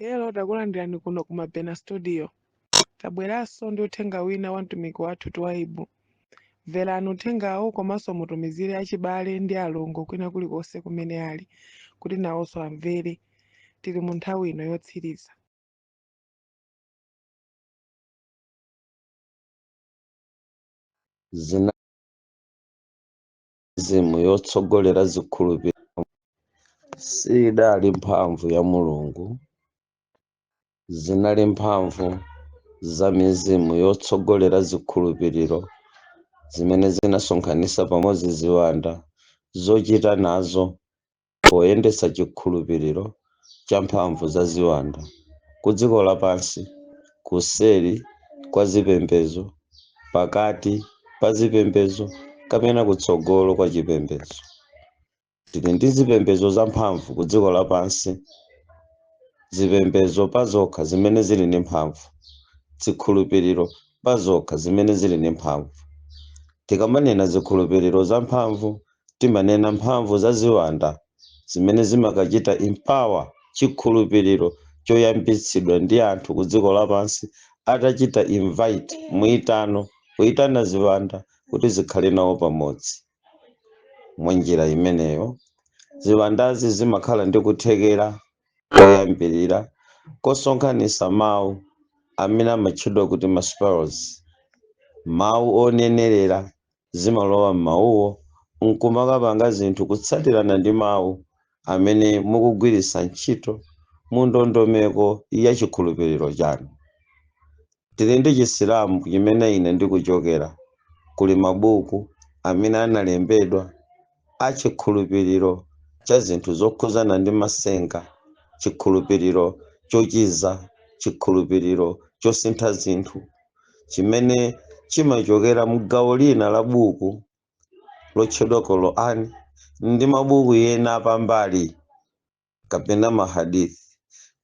Hello, takulandirani kuno ku Mabena Studio. Tabweranso ndi uthenga wina wa mtumiki wathu Twaibu. Mverani uthengawo komanso mutumizire achibale ndi alongo kwina kulikonse kumene ali, kuti nawonso amvere. Tili mu nthawi ino yotsiriza. Zina zimu yotsogolera zikhulupiriro sidali mphamvu ya Mulungu, zinali mphamvu za mizimu yotsogolera zikhulupiriro zimene zinasonkhanisa pamodzi ziwanda zochita nazo poyendetsa chikhulupiriro cha mphamvu za ziwanda ku dziko lapansi, kuseri kwa zipembedzo, pakati pa zipembedzo kapena kutsogolo kwa chipembedzo. Tili ndi zipembedzo za mphamvu ku dziko lapansi, zipembedzo pazokha zimene zili ndi mphamvu, zikhulupiriro pazokha zimene zili ndi mphamvu. Tikamanena zikhulupiriro za mphamvu, timanena mphamvu za ziwanda zimene zimakachita empower chikhulupiriro choyambitsidwa ndi anthu ku dziko lapansi atachita invite mwitano kuyitana ziwanda kuti zikhale nawo pamodzi. Mwa njira imeneyo ziwandazi zimakhala ndi kuthekera koyambirira kosonkhanisa mawu amene amatchedwa kuti ma spells, mawu onenerera zimalowa m'mawuwo nkumakapanga zinthu kutsatirana ndi mawu amene mukugwiritsa ntchito mu ndondomeko ya chikhulupiriro chanu. Tili ndi Chisilamu chimene ine ndikuchokera, kuli mabuku amene analembedwa achikhulupiriro cha zinthu zokhuzana ndi masenga, chikhulupiriro chochiza, chikhulupiriro chosintha zinthu, chimene chimachokera mu gawo lina la buku lotchedwa Qur'an ndi mabuku ena apambali kapena mahadithi,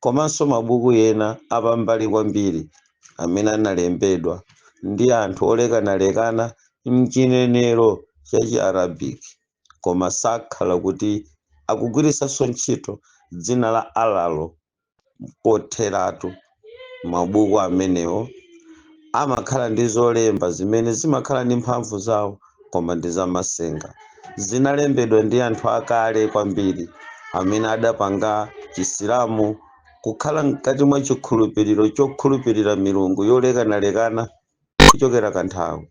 komanso mabuku ena apambali kwambiri amene analembedwa ndi anthu olekanalekana mchinenero cha Chi-Arabic, koma sakhala kuti akugwiritsanso ntchito dzina la Allah potheratu. Mabuku amenewo amakhala ndi zolemba zimene zimakhala ndi mphamvu zawo koma ndi zamasenga, zinalembedwa ndi anthu akale kwambiri amene adapanga Chisilamu kukhala mkati mwa chikhulupiriro chokhulupirira milungu yolekanalekana kuchokera kanthawi.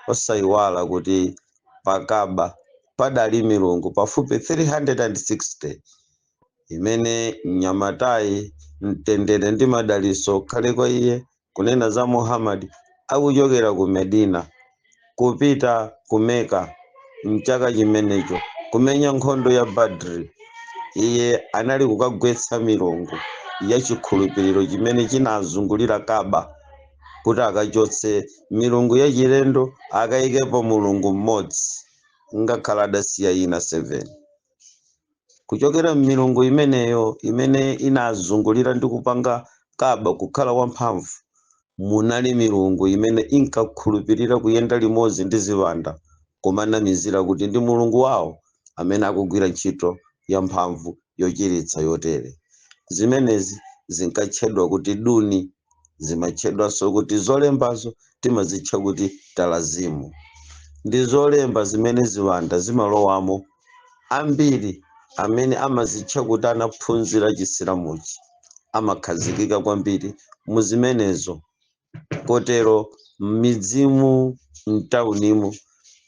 Osayiwala kuti pakaba padali milungu pafupi 360 imene mnyamatayi mtendere ndi madaliso khale kwa iye kunena za Muhammad akuchokera ku Medina kupita ku Meka mchaka chimenecho kumenya nkhondo ya Badri. Iye anali kukagwetsa milungu ya chikhulupiriro chimene chinazungulira Kaaba kuti akachotse milungu ya chilendo akayikepo mulungu mmodzi ngakhala adasiya ina 7. Kuchokera milungu imeneyo imene inazungulira ndi kupanga Kaaba kukhala wamphamvu, munali milungu imene inkakhulupirira kuyenda limodzi ndi ziwanda kumanamizira kuti ndi mulungu wawo amene akugwira ntchito ya mphamvu yochiritsa yotere. Zimenezi zinkatchedwa kuti duni, zimatchedwanso kuti zolembazo timazitcha kuti talazimu. Ndi zolemba zimene ziwanda zimalowamo ambiri amene amazitcha kuti anaphunzira Chisilamuchi amakhazikika kwambiri mu zimenezo. Kotero midzimu mtaunimu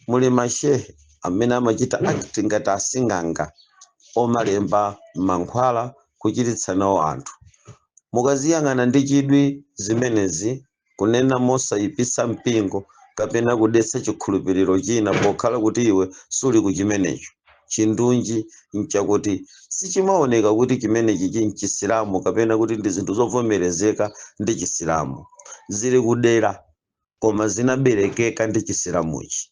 muli mashehe amene amachita acting ngati asing'anga omalemba mankhwala kuchiritsa nawo anthu. Mukaziyang'ana ndi chidwi zimenezi kunena mosayipisa mpingo kapena kudetsa chikhulupiriro china pokhala kuti iwe suli ku chimenecho. Chindunji nchakuti sichimaoneka kuti chimenechi chili Chisilamu kapena kuti ndi zinthu zovomerezeka ndi Chisilamu, zili kudera koma zinaberekeka ndi Chisilamuchi.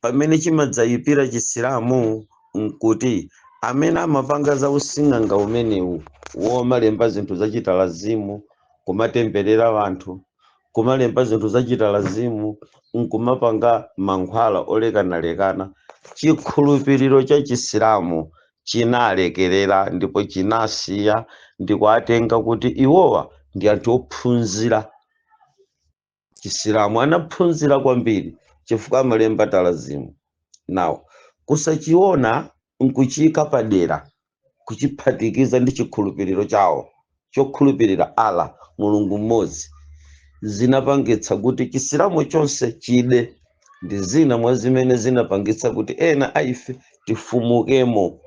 Pamene chimadzayipira Chisilamu nkuti amene amapanga za using'anga umenewu womalemba zinthu zachita lazimu, kumatemberera anthu, kumalemba zinthu zachita lazimu, nkumapanga mankhwala olekanalekana. Chikhulupiriro cha Chisilamu chinalekerera ndipo chinasiya ndikuatenga kuti iwowa ndi anthu ophunzira. Chisilamu anaphunzira kwambiri chifukwa amalemba talazimu. Nawo kusachiona nkuchika padera kuchiphatikiza ndi chikhulupiriro chawo chokhulupirira Allah mulungu mmodzi zinapangitsa kuti chisilamu chonse chide. Ndi zina mwa zimene zinapangitsa kuti ena aife tifumukemo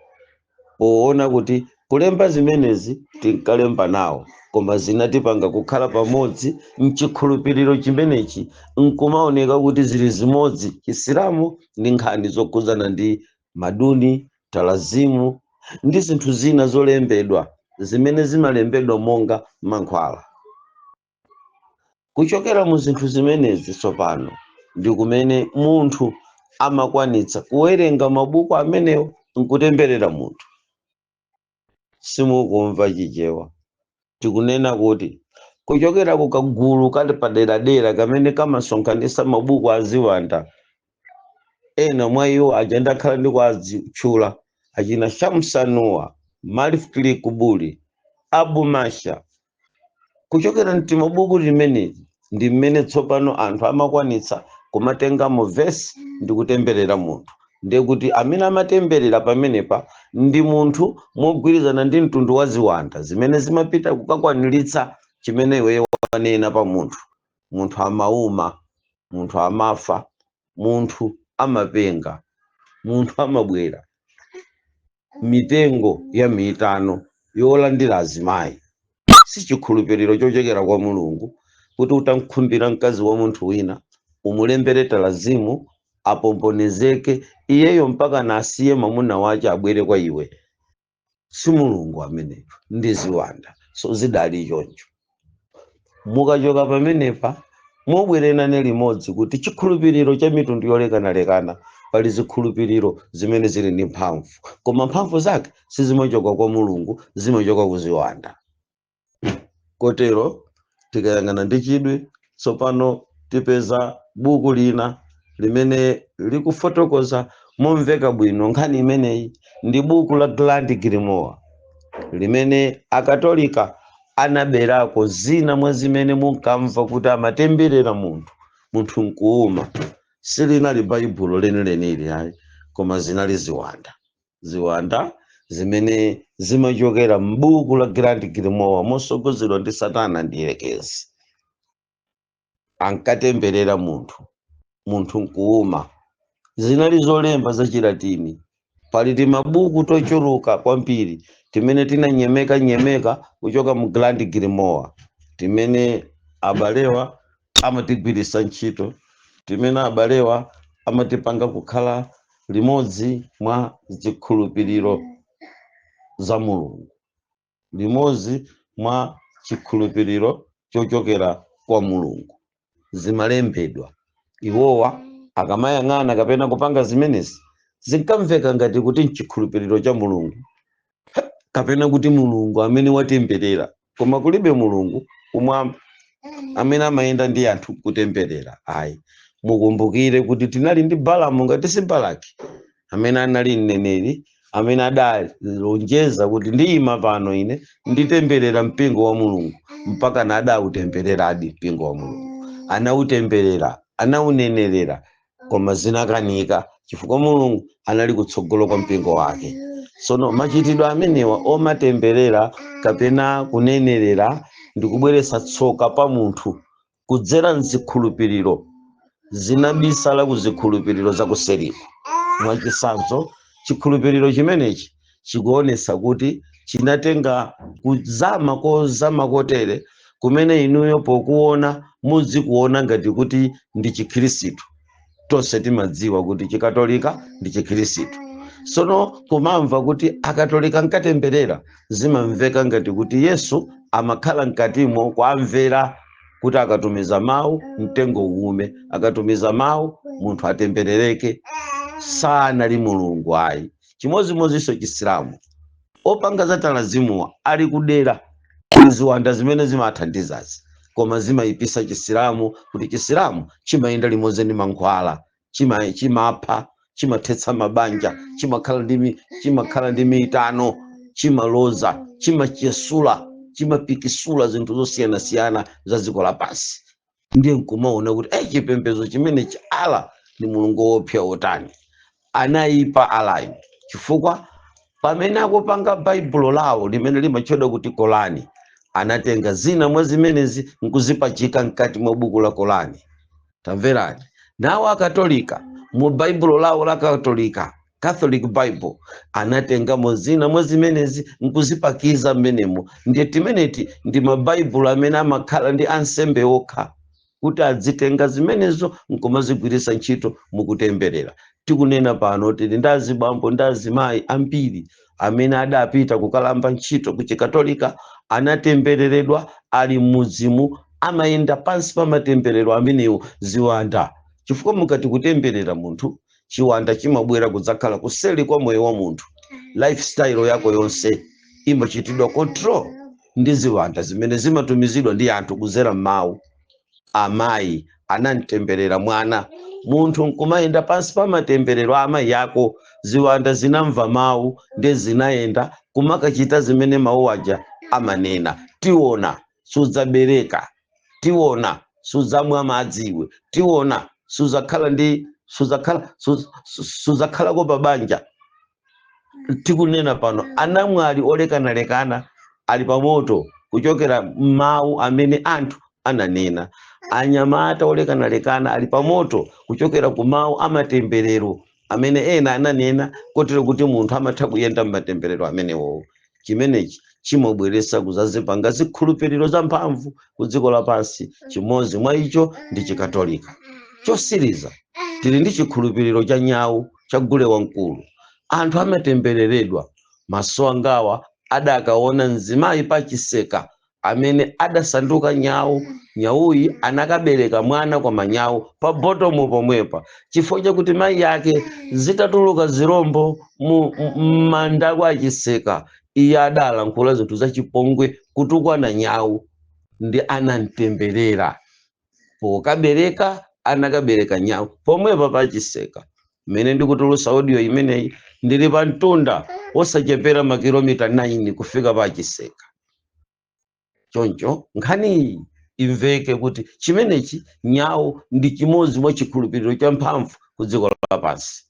poona kuti kulemba zimenezi tinkalemba nawo koma zinatipanga kukhala pamodzi mchikhulupiriro chimenechi nkumaoneka kuti zili zimodzi. Chisilamu ndi nkhani zokhudzana ndi maduni, talazimu ndi zinthu zina zolembedwa zimene zimalembedwa monga mankhwala. Kuchokera mu zinthu zimenezi tsopano ndi kumene munthu amakwanitsa kuwerenga mabuku amenewo nkutemberera munthu. Simukumva chichewa, tikunena kuti kuchokera kukagulu kali padera-dera kamene kamasonkhanitsa mabuku aziwanda, ena mwa iwo aja ndakhala ndi kuadzitchula achina Shamsanua, Malif Kubuli, Abu Masha. Kuchokera mti mabuku limenezi ndi mmene tsopano anthu amakwanitsa kumatenga mu vesi ndi kutemberera munthu. Ndiye kuti amene amatemberera pamenepa ndi munthu mogwirizana ndi mtundu wa ziwanda zimene zimapita kukakwaniritsa chimene iweyo wanena pa munthu. Munthu amauma, munthu amafa, munthu amapenga, munthu amabwera mitengo ya mitano yolandira azimayi. Si chikhulupiriro chochokera kwa mulungu kuti utamkhumbira mkazi wa munthu wina umulembere talazimu apomponezeke iyeyo mpaka nasiye mamuna wache abwere kwa iwe. Si mulungu ameneyo, ndi ziwanda. So zidali choncho. Mukachoka pamenepa mubwererane limodzi kuti chikhulupiriro cha mitundu yolekanalekana pali zikhulupiriro zimene zili ndi mphamvu, koma mphamvu zake sizimachoka kwa mulungu, zimachoka ku ziwanda. Kotero tikayang'ana ndi chidwi tsopano tipeza buku lina limene likufotokoza momveka bwino nkhani imeneyi. Ndi buku la Grand Grimoire limene akatolika anaberako zina mwa zimene munkamva kuti amatemberera munthu nkuuma. Silinali baibulo lenileni hayi, koma zinali ziwanda zimene zimachokera m'buku la Grand Grimoire mosogozedwa ndi Satana ndi Elekezi. Ankatemberera munthu nkuuma. Zinali zolemba za Chilatini. Pali mabuku tochuluka kwambiri timene tinanyemeka kuchoka mu Grand Grimoire, timene abalewa amatigwiritsa ntchito, timene abalewa amatipanga kukhala limodzi mwa zikhulupiriro za mulungu, limodzi mwa chikhulupiriro chochokera kwa mulungu. Zimalembedwa. Iwowa akamayang'ana kapena kupanga zimenezi zinkamveka ngati kuti nchikhulupiriro cha mulungu kapena kuti mulungu amene watemberera, koma kulibe mulungu kumwamba amene amayenda ndi anthu kutemberera. Ayi, mukumbukire kuti tinali ndi Balamu ngati si Balaki amene anali mneneri amene adalonjeza kuti ndiyima pano ine nditemberera mpingo wa mulungu mpaka nadautembereradi mpingo wa mulungu. Anautemberera, anaunenerera, koma zinakanika chifukwa mulungu anali kutsogolo kwa mpingo wake. Sono machitidwe amenewa omatemberera kapena kunenerera ndi kubweretsa tsoka pa munthu kudzera mzikhulupiriro zinabisala ku zikhulupiriro zakuseriko. Mwachitsanzo, chikhulupiriro chimenechi chikuonesa kuti chinatenga kuzama kotere kumene inuyo pokuona muzikuona ngati kuti ndi chikhristu. Tonse timadziwa kuti chikatolika ndi chikhristu. Sono kumamva kuti akatolika nkatemberera zimamveka ngati kuti Yesu amakhala mkatimo kwamvera kuti akatumiza mawu mtengo uume, akatumiza mawu munthu atemberereke. Sanali mulungu ayi. Chimodzimodzinso Chisilamu opanga za talazimuwa ali kudera ziwanda zimene zimathandizazi, koma zimayipisa Chisilamu kuti Chisilamu chimayenda limodzi ndi mankhwala, chimapha, chimathetsa mabanja, chimakhala ndi miitano, chimaloza, chimachesula, chimapikisula zinthu zosiyanasiyana za dziko lapansi. Ndiye nkumaona kuti chipembedzo chimene ala ni mulungu wopsa otani, anayipa alayo chifukwa pamene akupanga baibulo lawo limene limatchedwa kuti Korani, anatenga zina mwa zimenezi nkuzipachika mkati mwa buku la Korani. Tamverani? Nawo akatolika mu baibulo lawo la katolika, Catholic Bible, anatenga mo zina mwa zimenezi nkuzipakiza mmenemo. Ndiye timeneti ndi mabaibulo amene amakhala ndi ansembe okha kuti adzitenga zimenezo nkumazigwiritsa ntchito mukutemberera. Tikunena pano tili ndi azibambo ndi azimayi ambiri amene adapita kukalamba ntchito ku chikatolika, anatembereredwa, ali muzimu, amayenda pansi pa matemberero amenewo ziwanda. Chifukwa mukati kutemberera munthu, chiwanda chimabwera kudzakhala kuseli kwa moyo wa munthu. Lifestyle yako yonse imachitidwa control ndi ziwanda zimene zimatumizidwa ndi anthu kudzera m'mawu. Amayi anamtemberera mwana, munthu nkumayenda pansi pa matemberero a amayi yako, ziwanda zinamva mawu ndi zinayenda kumakachita zimene mawu aja amanena. Tiona sudzabereka, tiona sudzamwa madzi iwe, tiona sudzakhalako pa banja. Tikunena pano anamwali olekanalekana ali pamoto kuchokera mawu amene anthu ananena. Anyamata olekanalekana ali pamoto kuchokera ku mawu amatemberero amene ena ananena, kotero kuti munthu amatha kuyenda m'matemberero amenewo. Chimenechi chimabweretsa kuzazipanga zikhulupiriro zamphamvu ku dziko lapansi. Chimodzi mwa icho ndi chikatolika. Chosiriza tili ndi chikhulupiriro cha nyawu cha gule wamkulu. Anthu amatembereredwa. Maso angawa adakaona mzimayi pachiseka amene adasanduka nyawu. Nyawuyi anakabereka mwana kwa manyawu pa botomu pomwepa, chifukwa chakuti mayi yake zitatuluka zirombo m'manda kwa achiseka. Iye adalankhula zinthu zachipongwe kutukwana nyawu, ndi anamtemberera. Pokabereka anakabereka nyawu pomwepa pachiseka. Mmene ndikutulutsa audio imeneyi ndili pa mtunda osachepera makilomita 9 kufika pachiseka. Choncho nkhani imveke kuti chimenechi nyawu ndi chimodzi mwa chikhulupiriro cha mphamvu ku dziko lapansi.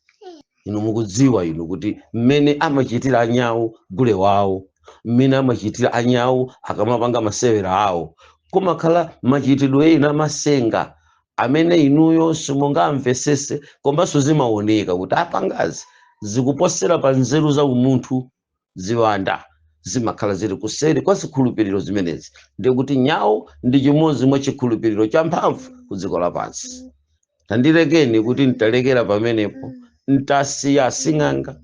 Inu mukudziwa inu kuti mmene amachitira anyawu gule wawo, mmene amachitira anyawu akamapanga masewera awo, kumakhala machitidwe ena masenga amene inuyo simungamvesese komanso zimaoneka kuti apangazi zikuposera pa nzeru za umunthu. Ziwanda zimakhala zili kuseri kwa zikhulupiriro zimenezi. Ndiye kuti nyawu ndi chimodzi mwa chikhulupiriro cha mphamvu ku dziko lapansi. Tandirekeni kuti nitalekera pamenepo, ntasiya asing'anga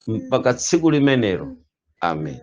mpaka tsiku limenelo. Amen.